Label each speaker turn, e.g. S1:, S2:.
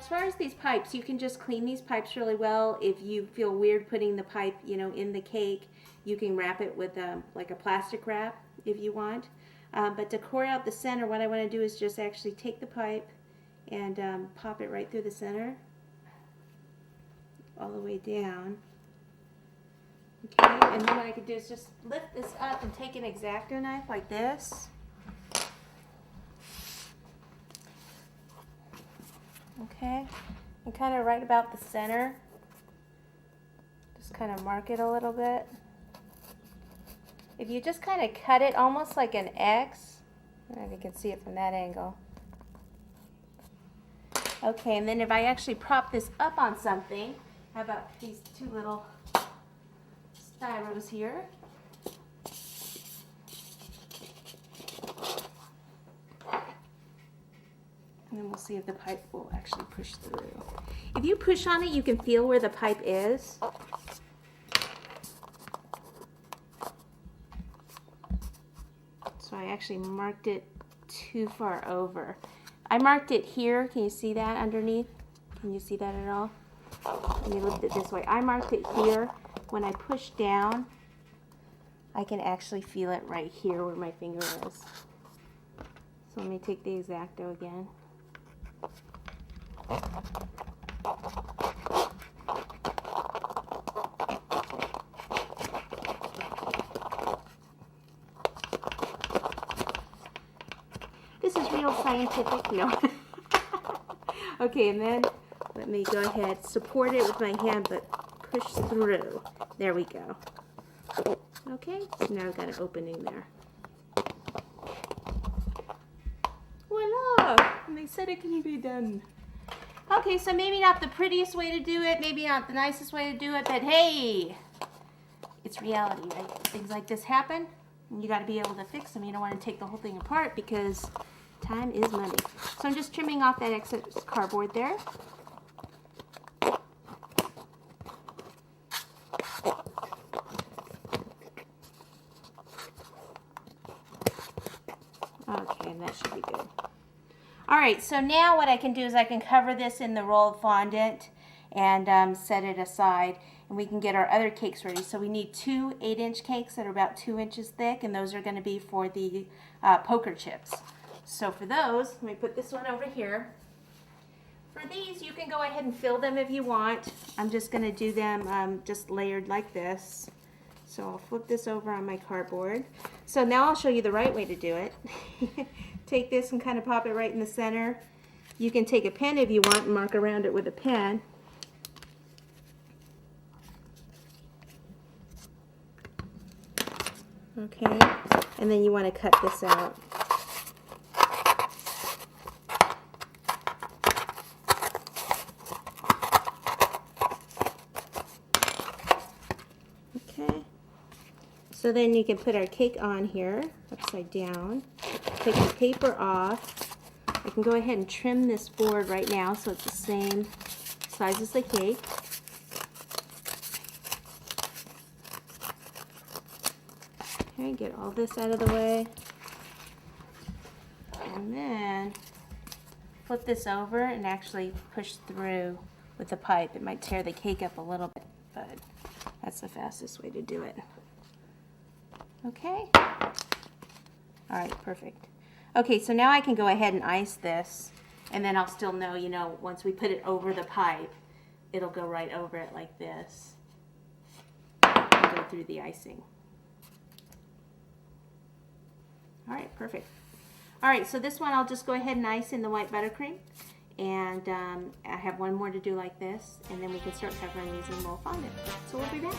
S1: as far as these pipes, you can just clean these pipes really well. If you feel weird putting the pipe, you know, in the cake, you can wrap it with like a plastic wrap if you want. But to core out the center, what I want to do is just actually take the pipe and pop it right through the center, all the way down. Okay, and then what I could do is just lift this up and take an X-Acto knife like this. Okay, and kind of right about the center, just kind of mark it a little bit. If you just kind of cut it almost like an X, and you can see it from that angle. Okay, and then if I actually prop this up on something, how about these two little styros here? And then we'll see if the pipe will actually push through. If you push on it, you can feel where the pipe is. So I actually marked it too far over. I marked it here. Can you see that underneath? Can you see that at all? Let me lift it this way. I marked it here. When I push down, I can actually feel it right here where my finger is. So let me take the X-Acto again. This is real scientific, no. Okay, and then let me go ahead, support it with my hand, but push through. There we go. Okay, so now I've got an opening there. Voila! And they said it can be done. Okay, so maybe not the prettiest way to do it, maybe not the nicest way to do it, but hey, it's reality, right? Things like this happen, and you got to be able to fix them. You don't want to take the whole thing apart because time is money. So I'm just trimming off that excess cardboard there. Okay, and that should be good. Alright, so now what I can do is I can cover this in the roll of fondant and set it aside, and we can get our other cakes ready. So we need two 8-inch cakes that are about 2 inches thick, and those are going to be for the poker chips. So for those, let me put this one over here. For these, you can go ahead and fill them if you want. I'm just going to do them just layered like this. So I'll flip this over on my cardboard. So now I'll show you the right way to do it. Take this and kind of pop it right in the center. You can take a pen if you want and mark around it with a pen. Okay, and then you want to cut this out. Okay, so then you can put our cake on here, upside down. Take the paper off. I can go ahead and trim this board right now so it's the same size as the cake. Okay, get all this out of the way. And then flip this over and actually push through with the pipe. It might tear the cake up a little bit, but that's the fastest way to do it. Okay? Alright, perfect. Okay, so now I can go ahead and ice this, and then I'll still know, you know, once we put it over the pipe, it'll go right over it like this and go through the icing. Alright, perfect. Alright, so this one I'll just go ahead and ice in the white buttercream, and I have one more to do like this, and then we can start covering these in roll fondant. So we'll be back.